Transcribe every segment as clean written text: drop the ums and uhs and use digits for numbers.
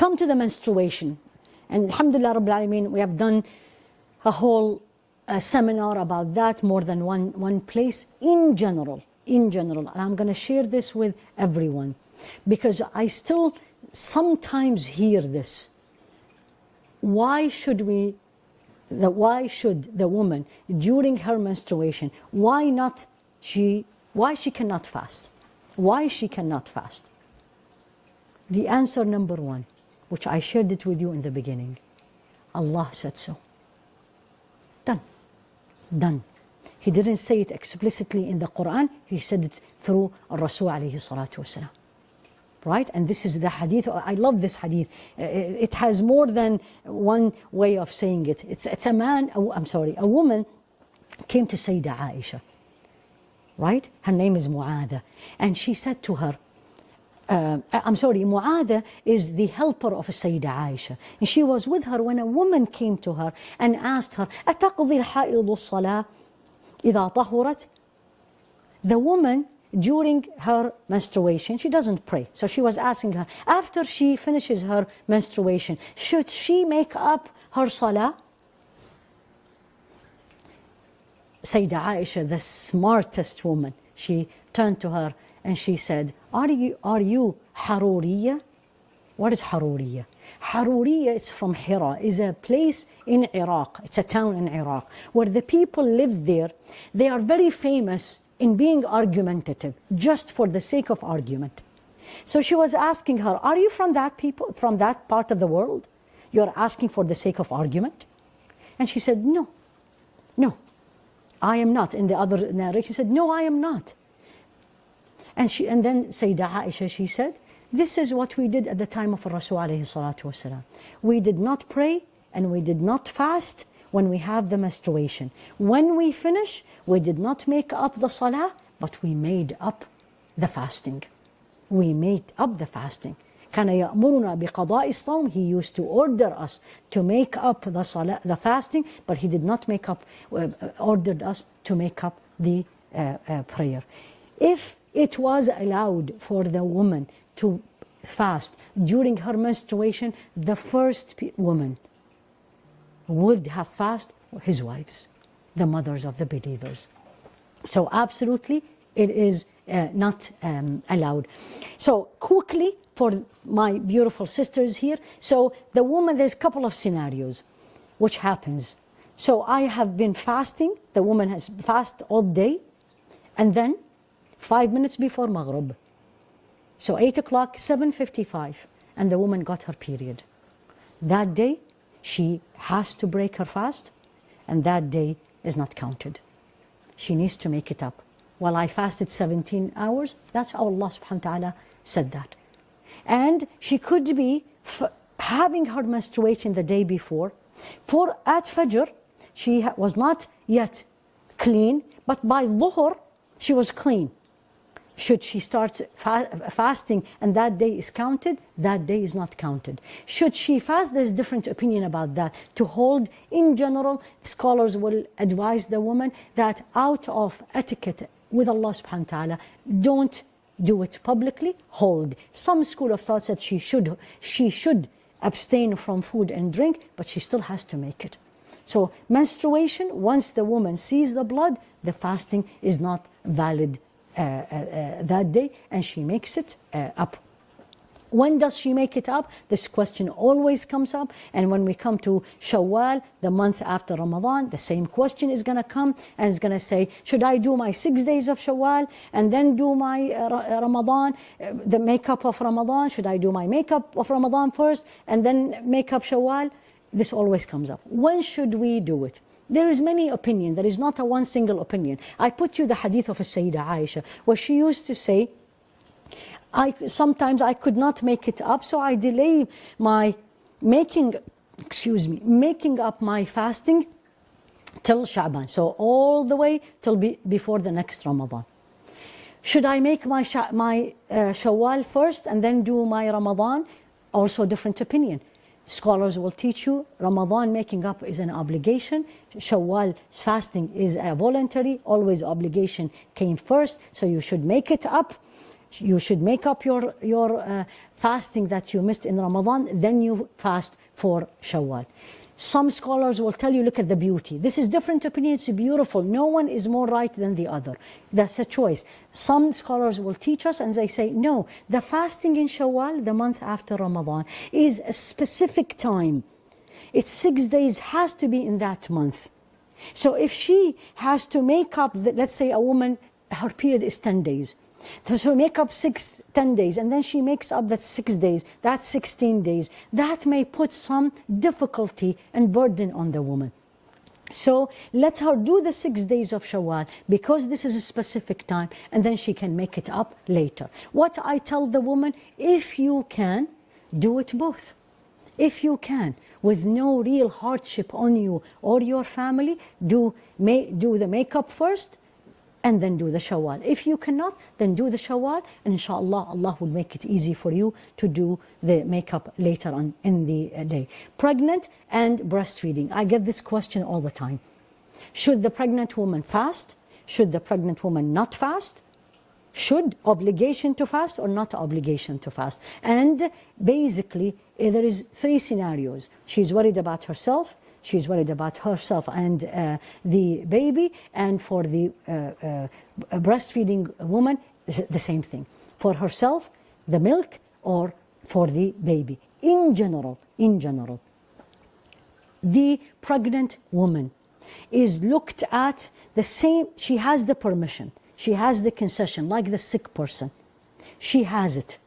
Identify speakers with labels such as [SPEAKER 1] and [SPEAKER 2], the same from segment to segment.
[SPEAKER 1] come to the menstruation. And alhamdulillah Rabbil Alameen, we have done a whole seminar about that, more than one place, in general. And I'm going to share this with everyone, because I still sometimes hear this. Why should the woman during her menstruation, why she cannot fast? Why she cannot fast? The answer number one, which I shared it with you in the beginning, Allah said so. Done. He didn't say it explicitly in the Quran, he said it through Rasul alayhi salatu wasalam. Right? And this is the hadith. I love this hadith. It has more than one way of saying it. It's a woman came to Sayyidah Aisha. Right? Her name is Mu'adha. And she said to her, Mu'adha is the helper of Sayyidah Aisha. And she was with her when a woman came to her and asked her, أَتَقْضِي الْحَائِضُ الصَّلَاةِ إِذَا طَهُرَتْ? The woman, during her menstruation, she doesn't pray. So she was asking her, after she finishes her menstruation, should she make up her salah? Sayyidah Aisha, the smartest woman, she turned to her and she said, are you Haruriya? What is Haruriya? Haruriya is from Hira, is a place in Iraq. It's a town in Iraq where the people live there. They are very famous in being argumentative, just for the sake of argument. So she was asking her, are you from that part of the world? You're asking for the sake of argument? And she said, no, I am not. In the other narration, she said, no, I am not. And then Sayyidah Aisha, she said, this is what we did at the time of Rasul alayhi salatu wasalam. We did not pray and we did not fast when we have the menstruation. When we finish, we did not make up the salah, but we made up the fasting. We made up the fasting. كان يأمرنا بقضاء الصوم. He used to order us to make up the salah, the fasting, but he did not ordered us to make up the prayer. If it was allowed for the woman to fast during her menstruation, the first woman would have fast his wives, the mothers of the believers. So absolutely it is not allowed. So quickly, for my beautiful sisters here, so the woman, there's a couple of scenarios which happens. So I have been fasting, the woman has fasted all day, and then 5 minutes before Maghrib, so 8 o'clock, 7:55, and the woman got her period. That day, she has to break her fast, and that day is not counted. She needs to make it up. Well, I fasted 17 hours, that's how Allah subhanahu wa ta'ala said that. And she could be having her menstruation the day before. For at Fajr, she was not yet clean, but by Dhuhr, she was clean. Should she start fasting and that day is counted? That day is not counted. Should she fast? There's different opinion about that. To hold, in general, scholars will advise the woman that out of etiquette with Allah subhanahu wa ta'ala, don't do it publicly, hold. Some school of thought said she should abstain from food and drink, but she still has to make it. So menstruation, once the woman sees the blood, the fasting is not valid that day, and she makes it up. When does she make it up? This question always comes up, and when we come to Shawwal, the month after Ramadan, the same question is going to come, and it's going to say, should I do my 6 days of Shawwal and then do my Ramadan, the makeup of Ramadan? Should I do my makeup of Ramadan first and then make up Shawwal? This always comes up. When should we do it? There is many opinions. There is not a one single opinion. I put you the hadith of Sayyidah Aisha, where she used to say, sometimes I could not make it up, so I delay my making up my fasting till Sha'ban. So all the way till before the next Ramadan. Should I make my Shawwal first and then do my Ramadan? Also different opinion. Scholars will teach you Ramadan making up is an obligation. Shawwal fasting is a voluntary. Always obligation came first, so you should make it up. You should make up your fasting that you missed in Ramadan, then you fast for Shawwal. Some scholars will tell you, look at the beauty. This is different opinion, it's beautiful. No one is more right than the other. That's a choice. Some scholars will teach us and they say, no, the fasting in Shawwal, the month after Ramadan, is a specific time. It's 6 days, has to be in that month. So if she has to make up, let's say a woman, her period is 10 days. So she'll make up 10 days, and then she makes up that 6 days, that's 16 days. That may put some difficulty and burden on the woman. So let her do the 6 days of Shawwal, because this is a specific time, and then she can make it up later. What I tell the woman, if you can, do it both. If you can, with no real hardship on you or your family, do the makeup first, and then do the Shawwal. If you cannot, then do the Shawwal, and inshallah, Allah will make it easy for you to do the makeup later on in the day. Pregnant and breastfeeding. I get this question all the time. Should the pregnant woman fast? Should the pregnant woman not fast? Should obligation to fast or not obligation to fast? And basically, there is 3 scenarios. She's worried about herself, she's worried about herself and the baby, and for the breastfeeding woman, the same thing. For herself, the milk, or for the baby. In general, the pregnant woman is looked at the same, she has the permission, she has the concession, like the sick person. She has it.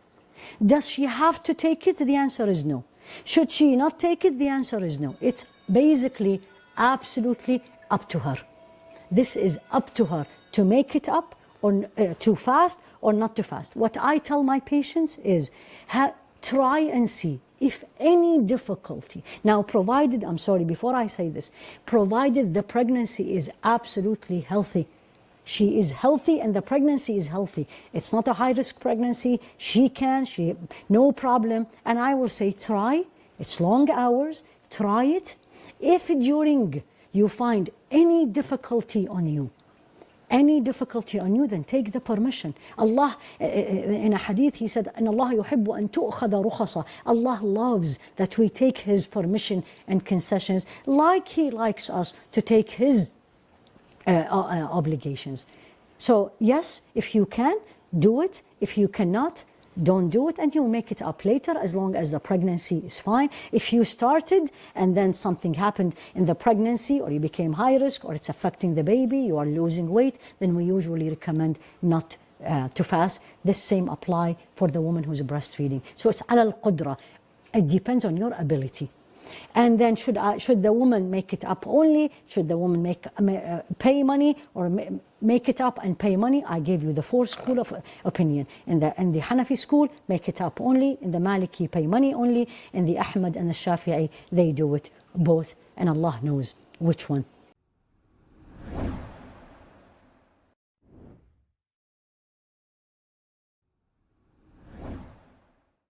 [SPEAKER 1] Does she have to take it? The answer is no. Should she not take it? The answer is no. It's basically absolutely up to her. This is up to her to make it up, or to fast or not to fast. What I tell my patients is try and see if any difficulty. Now, provided, I'm sorry, before I say this, provided the pregnancy is absolutely healthy. She is healthy and the pregnancy is healthy. It's not a high-risk pregnancy. No problem. And I will say, try. It's long hours. Try it. If during you find any difficulty on you, then take the permission. Allah, in a hadith, He said, "Inna Allah yuhibbu an tu'khadha rukhasa." Allah loves that we take His permission and concessions, like He likes us to take His obligations. So yes, if you can, do it. If you cannot, don't do it, and you'll make it up later, as long as the pregnancy is fine. If you started and then something happened in the pregnancy, or you became high risk, or it's affecting the baby, you are losing weight, then we usually recommend not to fast. This same apply for the woman who's breastfeeding. So it's ala al-qudra. It depends on your ability. And then should the woman make it up only? Should the woman pay money, or make it up and pay money? I gave you the 4 school of opinion. In the Hanafi school, make it up only. In the Maliki, pay money only. In the Ahmad and the Shafi'i, they do it both, and Allah knows which one